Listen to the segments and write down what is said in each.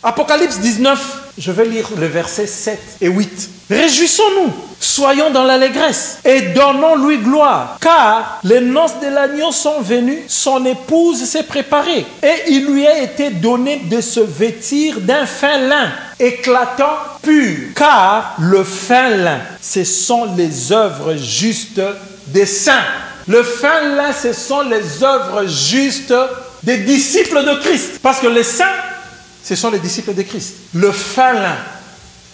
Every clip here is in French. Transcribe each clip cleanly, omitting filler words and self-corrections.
Apocalypse 19, je vais lire le verset 7 et 8. Réjouissons-nous, soyons dans l'allégresse et donnons-lui gloire, car les noces de l'agneau sont venues, son épouse s'est préparée, et il lui a été donné de se vêtir d'un fin lin, éclatant, pur, car le fin lin, ce sont les œuvres justes des saints. Le fin lin, ce sont les œuvres justes des disciples de Christ, parce que les saints, ce sont les disciples de Christ. Le fin lin,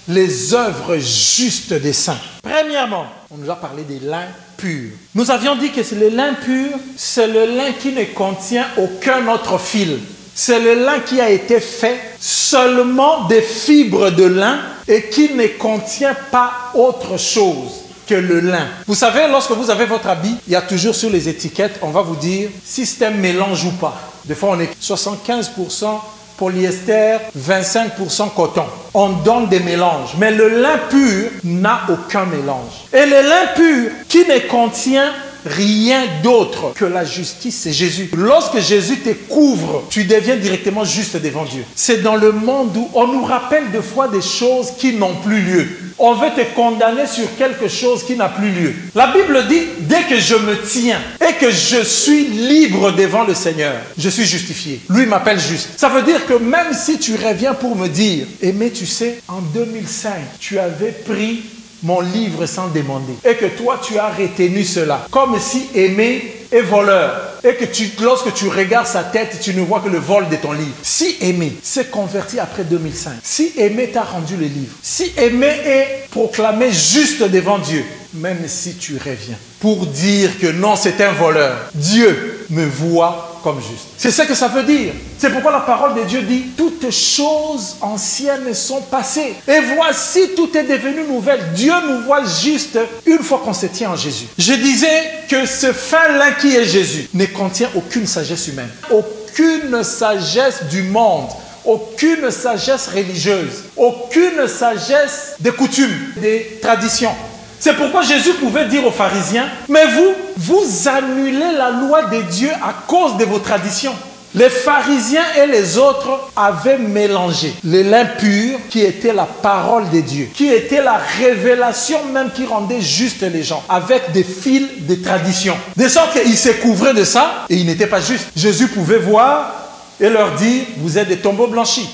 les œuvres justes des saints. Premièrement, on nous a parlé des lins purs. Nous avions dit que le lin pur, c'est le lin qui ne contient aucun autre fil. C'est le lin qui a été fait seulement des fibres de lin et qui ne contient pas autre chose que le lin. Vous savez, lorsque vous avez votre habit, il y a toujours sur les étiquettes, on va vous dire si c'est un mélange ou pas. Des fois, on est 75% polyester, 25% coton. On donne des mélanges. Mais le lin pur n'a aucun mélange. Et le lin pur qui ne contient rien d'autre que la justice, c'est Jésus. Lorsque Jésus te couvre, tu deviens directement juste devant Dieu. C'est dans le monde où on nous rappelle des fois des choses qui n'ont plus lieu. On veut te condamner sur quelque chose qui n'a plus lieu. La Bible dit, dès que je me tiens et que je suis libre devant le Seigneur, je suis justifié. Lui m'appelle juste. Ça veut dire que même si tu reviens pour me dire, Aimé, tu sais, en 2005, tu avais pris mon livre sans demander, et que toi tu as retenu cela, comme si Aimé est voleur, et que lorsque tu regardes sa tête, tu ne vois que le vol de ton livre. Si Aimé s'est converti après 2005, si Aimé t'a rendu le livre, si Aimé est proclamé juste devant Dieu, même si tu reviens pour dire que non, c'est un voleur, Dieu me voit comme juste. C'est ce que ça veut dire. C'est pourquoi la parole de Dieu dit, toutes choses anciennes sont passées. Et voici, tout est devenu nouvelle. Dieu nous voit juste une fois qu'on se tient en Jésus. Je disais que ce fin lin qui est Jésus ne contient aucune sagesse humaine, aucune sagesse du monde, aucune sagesse religieuse, aucune sagesse des coutumes, des traditions. C'est pourquoi Jésus pouvait dire aux pharisiens, mais vous annulez la loi de Dieu à cause de vos traditions. Les pharisiens et les autres avaient mélangé le lin pur qui était la parole de Dieu, qui était la révélation même qui rendait juste les gens, avec des fils de tradition. De sorte qu'ils se couvraient de ça et ils n'étaient pas justes. Jésus pouvait voir et leur dire, vous êtes des tombeaux blanchis.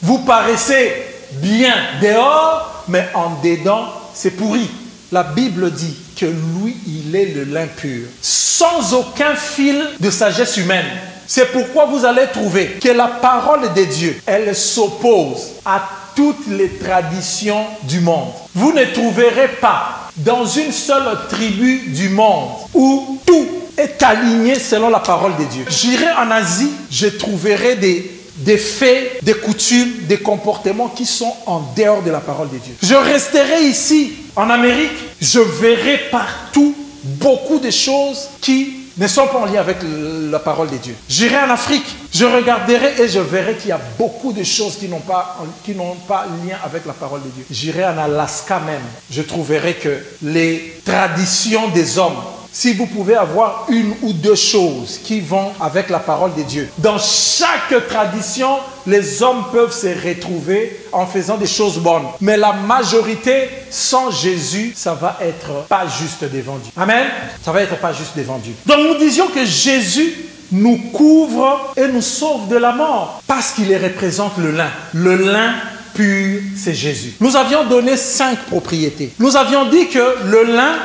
Vous paraissez bien dehors, mais en dedans, c'est pourri. La Bible dit que lui, il est le lin pur, sans aucun fil de sagesse humaine. C'est pourquoi vous allez trouver que la parole de Dieu, elle s'oppose à toutes les traditions du monde. Vous ne trouverez pas dans une seule tribu du monde où tout est aligné selon la parole de Dieu. J'irai en Asie, je trouverai des faits, des coutumes, des comportements qui sont en dehors de la parole de Dieu. Je resterai ici, en Amérique, je verrai partout beaucoup de choses qui ne sont pas en lien avec la parole de Dieu. J'irai en Afrique, je regarderai et je verrai qu'il y a beaucoup de choses qui n'ont pas lien avec la parole de Dieu. J'irai en Alaska même, je trouverai que les traditions des hommes, si vous pouvez avoir une ou deux choses qui vont avec la parole de Dieu, dans chaque tradition, les hommes peuvent se retrouver en faisant des choses bonnes. Mais la majorité, sans Jésus, ça va être pas juste devant Dieu. Amen. Ça va être pas juste devant Dieu. Donc nous disions que Jésus nous couvre et nous sauve de la mort parce qu'il représente le lin. Le lin pur, c'est Jésus. Nous avions donné 5 propriétés. Nous avions dit que le lin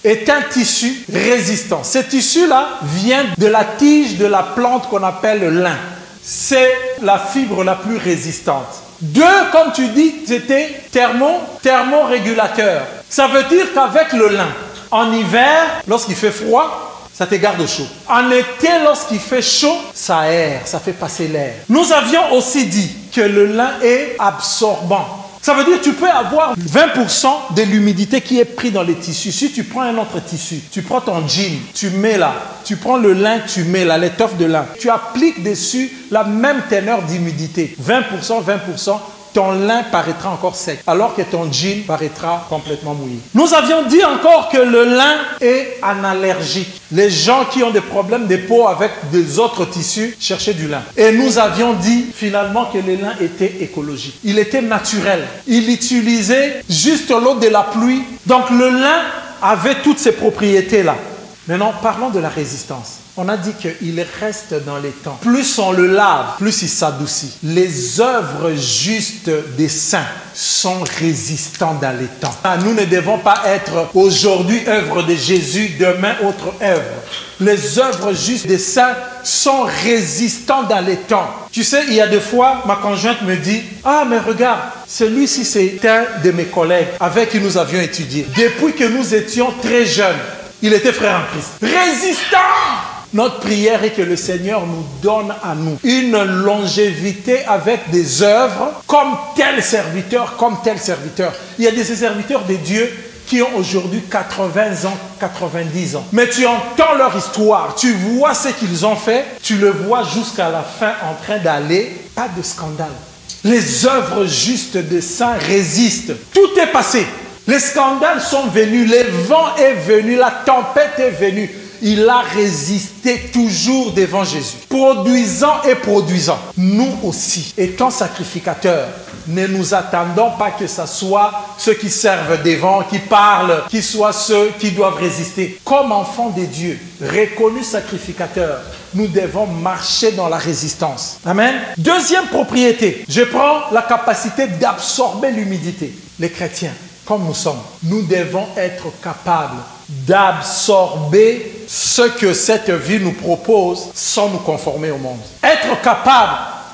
est un tissu résistant. Ce tissu-là vient de la tige de la plante qu'on appelle le lin. C'est la fibre la plus résistante. 2, comme tu dis, c'était thermorégulateur. Ça veut dire qu'avec le lin, en hiver, lorsqu'il fait froid, ça te garde chaud. En été, lorsqu'il fait chaud, ça aère, ça fait passer l'air. Nous avions aussi dit que le lin est absorbant. Ça veut dire que tu peux avoir 20% de l'humidité qui est pris dans les tissus. Si tu prends un autre tissu, tu prends ton jean, tu mets là, tu prends le lin, tu mets là, l'étoffe de lin, tu appliques dessus la même teneur d'humidité, 20%, ton lin paraîtra encore sec, alors que ton jean paraîtra complètement mouillé. Nous avions dit encore que le lin est analergique. Les gens qui ont des problèmes de peau avec des autres tissus cherchaient du lin. Et nous avions dit finalement que le lin était écologique. Il était naturel. Il utilisait juste l'eau de la pluie. Donc le lin avait toutes ces propriétés-là. Maintenant, parlons de la résistance. On a dit qu'il reste dans les temps. Plus on le lave, plus il s'adoucit. Les œuvres justes des saints sont résistantes dans les temps. Nous ne devons pas être aujourd'hui œuvre de Jésus, demain autre œuvre. Les œuvres justes des saints sont résistantes dans les temps. Tu sais, il y a des fois, ma conjointe me dit, « Ah, mais regarde, celui-ci c'est un de mes collègues avec qui nous avions étudié. Depuis que nous étions très jeunes, il était frère en Christ. Résistant !» Notre prière est que le Seigneur nous donne à nous une longévité avec des œuvres comme tel serviteur, comme tel serviteur. Il y a des serviteurs de Dieu qui ont aujourd'hui 80 ans, 90 ans. Mais tu entends leur histoire, tu vois ce qu'ils ont fait, tu le vois jusqu'à la fin en train d'aller, pas de scandale. Les œuvres justes des saints résistent. Tout est passé. Les scandales sont venus, le vent est venu, la tempête est venue. Il a résisté toujours devant Jésus, produisant et produisant. Nous aussi, étant sacrificateurs, ne nous attendons pas que ce soit ceux qui servent devant, qui parlent, qui soient ceux qui doivent résister. Comme enfants de Dieu, reconnus sacrificateurs, nous devons marcher dans la résistance. Amen. Deuxième propriété, je prends la capacité d'absorber l'humidité. Les chrétiens, comme nous sommes, nous devons être capables d'absorber ce que cette vie nous propose sans nous conformer au monde. Être capable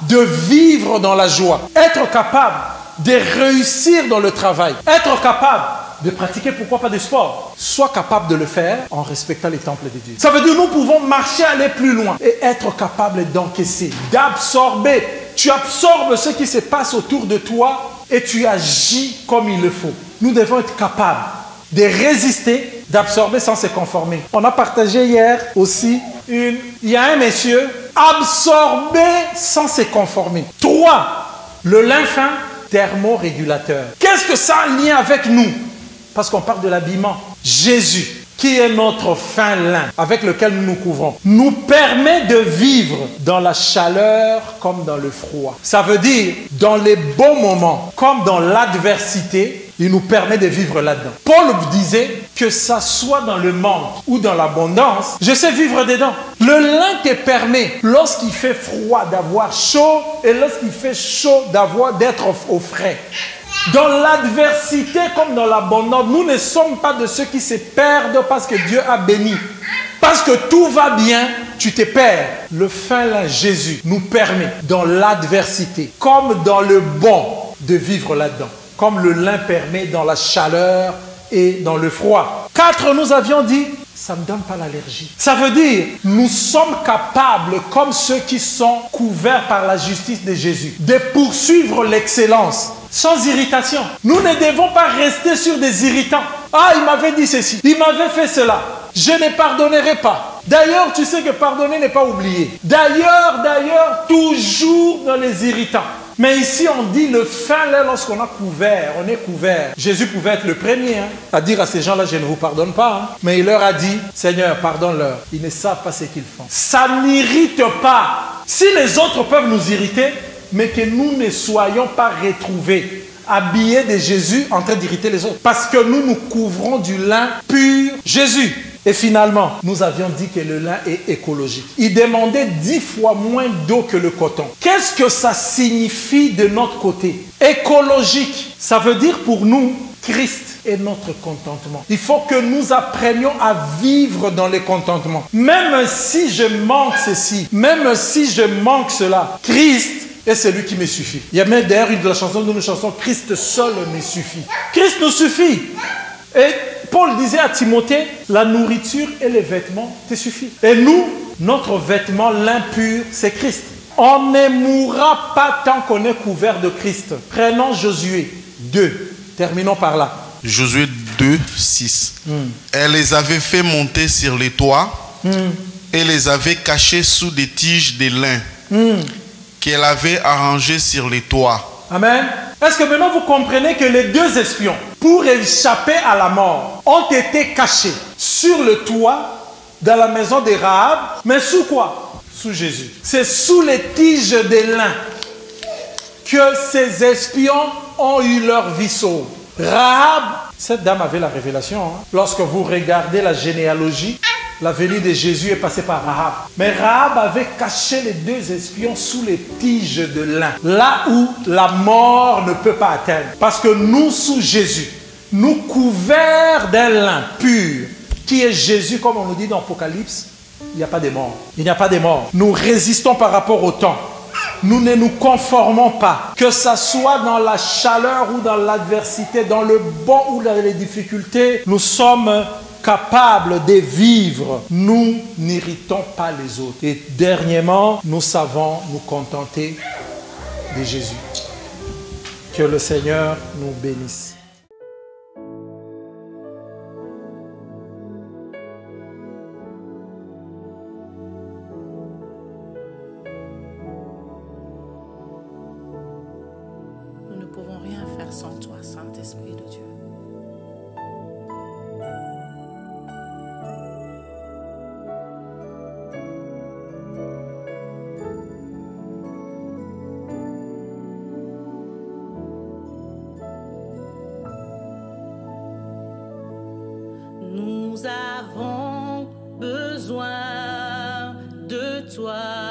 de vivre dans la joie, être capable de réussir dans le travail, être capable de pratiquer, pourquoi pas, du sport. Sois capable de le faire en respectant les temples de Dieu. Ça veut dire que nous pouvons marcher, aller plus loin et être capable d'encaisser, d'absorber. Tu absorbes ce qui se passe autour de toi et tu agis comme il le faut. Nous devons être capables de résister, d'absorber sans se conformer. On a partagé hier aussi il y a un monsieur absorbé sans se conformer. 3. Le lin fin, thermorégulateur. Qu'est-ce que ça a un lien avec nous? Parce qu'on parle de l'habillement. Jésus, qui est notre fin lin avec lequel nous nous couvrons, nous permet de vivre dans la chaleur comme dans le froid. Ça veut dire, dans les bons moments comme dans l'adversité, il nous permet de vivre là-dedans. Paul disait que ça soit dans le manque ou dans l'abondance, je sais vivre dedans. Le lin te permet, lorsqu'il fait froid, d'avoir chaud et lorsqu'il fait chaud, d'être au frais. Dans l'adversité comme dans l'abondance, nous ne sommes pas de ceux qui se perdent parce que Dieu a béni. Parce que tout va bien, tu te perds. Le fin lin Jésus nous permet, dans l'adversité comme dans le bon, de vivre là-dedans. Comme le lin permet dans la chaleur et dans le froid. 4, nous avions dit, ça ne me donne pas l'allergie. Ça veut dire, nous sommes capables, comme ceux qui sont couverts par la justice de Jésus, de poursuivre l'excellence sans irritation. Nous ne devons pas rester sur des irritants. Ah, il m'avait dit ceci, il m'avait fait cela. Je ne pardonnerai pas. D'ailleurs, tu sais que pardonner n'est pas oublier. D'ailleurs, toujours dans les irritants. Mais ici, on dit le fin lin lorsqu'on a couvert, on est couvert. Jésus pouvait être le premier à dire à ces gens-là, je ne vous pardonne pas. Mais il leur a dit, Seigneur, pardonne-leur. Ils ne savent pas ce qu'ils font. Ça n'irrite pas. Si les autres peuvent nous irriter, mais que nous ne soyons pas retrouvés, habillés de Jésus en train d'irriter les autres. Parce que nous nous couvrons du lin pur Jésus. Et finalement, nous avions dit que le lin est écologique. Il demandait 10 fois moins d'eau que le coton. Qu'est-ce que ça signifie de notre côté? Écologique, ça veut dire pour nous, Christ est notre contentement. Il faut que nous apprenions à vivre dans le contentement. Même si je manque ceci, même si je manque cela, Christ est celui qui me suffit. Il y a même d'ailleurs une de la chanson de nos chansons, Christ seul me suffit. Christ nous suffit. Et Paul disait à Timothée, la nourriture et les vêtements te suffisent. Et nous, notre vêtement, l'impur, c'est Christ. On ne mourra pas tant qu'on est couvert de Christ. Prenons Josué 2. Terminons par là. Josué 2, 6. Elle les avait fait monter sur les toits et les avait cachés sous des tiges de lin qu'elle avait arrangées sur les toits. Amen. Est-ce que maintenant vous comprenez que les deux espions, pour échapper à la mort, ont été cachés sur le toit dans la maison de Rahab, mais sous quoi? Sous Jésus. C'est sous les tiges de lin que ces espions ont eu leur vie sauve. Rahab, cette dame avait la révélation. Lorsque vous regardez la généalogie, la venue de Jésus est passée par Rahab. Mais Rahab avait caché les deux espions sous les tiges de lin, là où la mort ne peut pas atteindre. Parce que nous, sous Jésus, nous couverts d'un lin pur, qui est Jésus, comme on nous dit dans l'Apocalypse, il n'y a pas de mort. Il n'y a pas de mort. Nous résistons par rapport au temps. Nous ne nous conformons pas, que ce soit dans la chaleur ou dans l'adversité, dans le bon ou dans les difficultés, nous sommes capables de vivre. Nous n'irritons pas les autres. Et dernièrement, nous savons nous contenter de Jésus. Que le Seigneur nous bénisse. Nous ne pouvons rien faire sans toi, Saint-Esprit de Dieu. Nous avons besoin de toi.